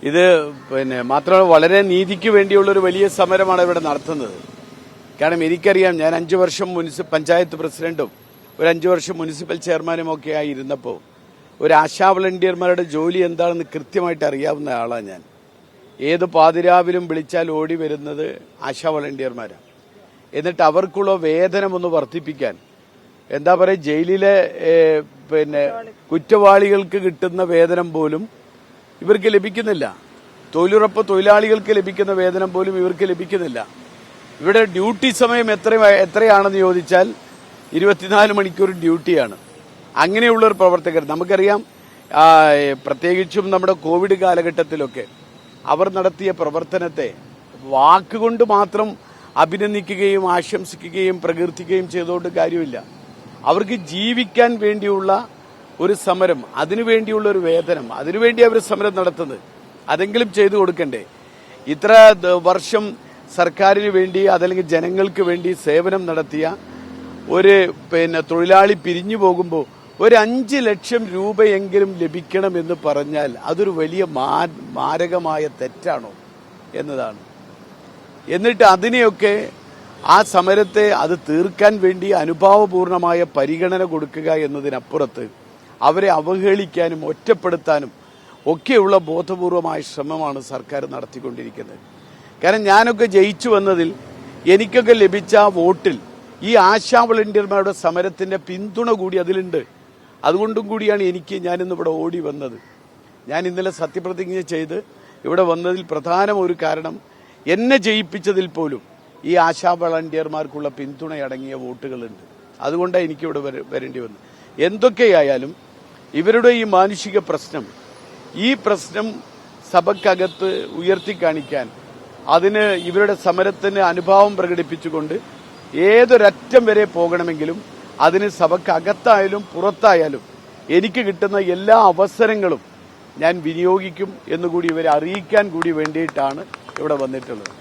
ഇത് മാത്രമല്ല വളരെ നീതിക്ക് വേണ്ടിയുള്ള ഒരു വലിയ സമരമാണ് ഇവിടെ നടത്തുന്നത്. കാരണം എനിക്കറിയാം, ഞാൻ 5 വർഷം പഞ്ചായത്ത് പ്രസിഡന്റും ഒരു 5 വർഷം മുനിസിപ്പൽ ചെയർമാനും ഒക്കെ ആയിരുന്നപ്പോൾ ഒരു ആശാ വളണ്ടിയർമാരുടെ ജോലി എന്താണെന്ന് കൃത്യമായിട്ട് അറിയാവുന്ന ആളാണ് ഞാൻ. ഏത് പാതിരാവിലും വിളിച്ചാൽ ഓടി വരുന്നത് ആശാ വളണ്ടിയർമാരാണ്. എന്നിട്ട് അവർക്കുള്ള വേതനം ഒന്ന് വർദ്ധിപ്പിക്കാൻ, എന്താ പറയുക, ജയിലിലെ കുറ്റവാളികൾക്ക് കിട്ടുന്ന വേതനം പോലും ഇവർക്ക് ലഭിക്കുന്നില്ല. തൊഴിലുറപ്പ് തൊഴിലാളികൾക്ക് ലഭിക്കുന്ന വേതനം പോലും ഇവർക്ക് ലഭിക്കുന്നില്ല. ഇവിടെ ഡ്യൂട്ടി സമയം എത്രയാണെന്ന് ചോദിച്ചാൽ 24 മണിക്കൂർ ഡ്യൂട്ടിയാണ്. അങ്ങനെയുള്ളൊരു പ്രവർത്തകർ നമുക്കറിയാം. പ്രത്യേകിച്ചും നമ്മുടെ കോവിഡ് കാലഘട്ടത്തിലൊക്കെ അവർ നടത്തിയ പ്രവർത്തനത്തെ വാക്കുകൊണ്ട് മാത്രം അഭിനന്ദിക്കുകയും ആശംസിക്കുകയും പ്രകീർത്തിക്കുകയും ചെയ്തുകൊണ്ട് കാര്യമില്ല. അവർക്ക് ജീവിക്കാൻ വേണ്ടിയുള്ള ഒരു സമരം, അതിനുവേണ്ടിയുള്ള ഒരു വേതനം, അതിനുവേണ്ടി അവർ സമരം നടത്തുന്നത്, അതെങ്കിലും ചെയ്തു കൊടുക്കണ്ടേ? ഇത്ര വർഷം സർക്കാരിന് വേണ്ടി അതല്ലെങ്കിൽ ജനങ്ങൾക്ക് വേണ്ടി സേവനം നടത്തിയ ഒരു തൊഴിലാളി പിരിഞ്ഞു പോകുമ്പോൾ ഒരു 5 ലക്ഷം രൂപയെങ്കിലും ലഭിക്കണമെന്ന് പറഞ്ഞാൽ അതൊരു വലിയ മാരകമായ തെറ്റാണോ എന്നതാണ്. എന്നിട്ട് അതിനെയൊക്കെ ആ സമരത്തെ അത് തീർക്കാൻ വേണ്ടി അനുഭാവപൂർണമായ പരിഗണന കൊടുക്കുക എന്നതിനപ്പുറത്ത് അവരെ അവഹേളിക്കാനും ഒറ്റപ്പെടുത്താനും ഒക്കെയുള്ള ബോധപൂർവമായ ശ്രമമാണ് സർക്കാർ നടത്തിക്കൊണ്ടിരിക്കുന്നത്. കാരണം ഞാനൊക്കെ ജയിച്ചു വന്നതിൽ എനിക്കൊക്കെ ലഭിച്ച വോട്ടിൽ ഈ ആശാ വളണ്ടിയർമാരുടെ സമരത്തിന്റെ പിന്തുണ കൂടി അതിലുണ്ട്. അതുകൊണ്ടും കൂടിയാണ് ഞാനിന്ന് ഇവിടെ ഓടി വന്നത്. ഞാൻ ഇന്നലെ സത്യപ്രതിജ്ഞ ചെയ്ത് ഇവിടെ വന്നതിൽ പ്രധാന ഒരു കാരണം എന്നെ ജയിപ്പിച്ചതിൽ പോലും ഈ ആശാ വളണ്ടിയർമാർക്കുള്ള പിന്തുണയടങ്ങിയ വോട്ടുകളുണ്ട്. അതുകൊണ്ടാണ് എനിക്കിവിടെ വരേണ്ടി വന്നത്. എന്തൊക്കെയായാലും ഇവരുടെ ഈ മാനുഷിക പ്രശ്നം, ഈ പ്രശ്നം സഭയ്ക്കകത്ത് ഉയർത്തിക്കാണിക്കാൻ, അതിന് ഇവരുടെ സമരത്തിന് അനുഭാവം പ്രകടിപ്പിച്ചുകൊണ്ട് ഏതൊരറ്റം വരെ പോകണമെങ്കിലും അതിന് സഭയ്ക്കകത്തായാലും പുറത്തായാലും എനിക്ക് കിട്ടുന്ന എല്ലാ അവസരങ്ങളും ഞാൻ വിനിയോഗിക്കും എന്നുകൂടി ഇവരെ അറിയിക്കാൻ കൂടി വേണ്ടിയിട്ടാണ് ഇവിടെ വന്നിട്ടുള്ളത്.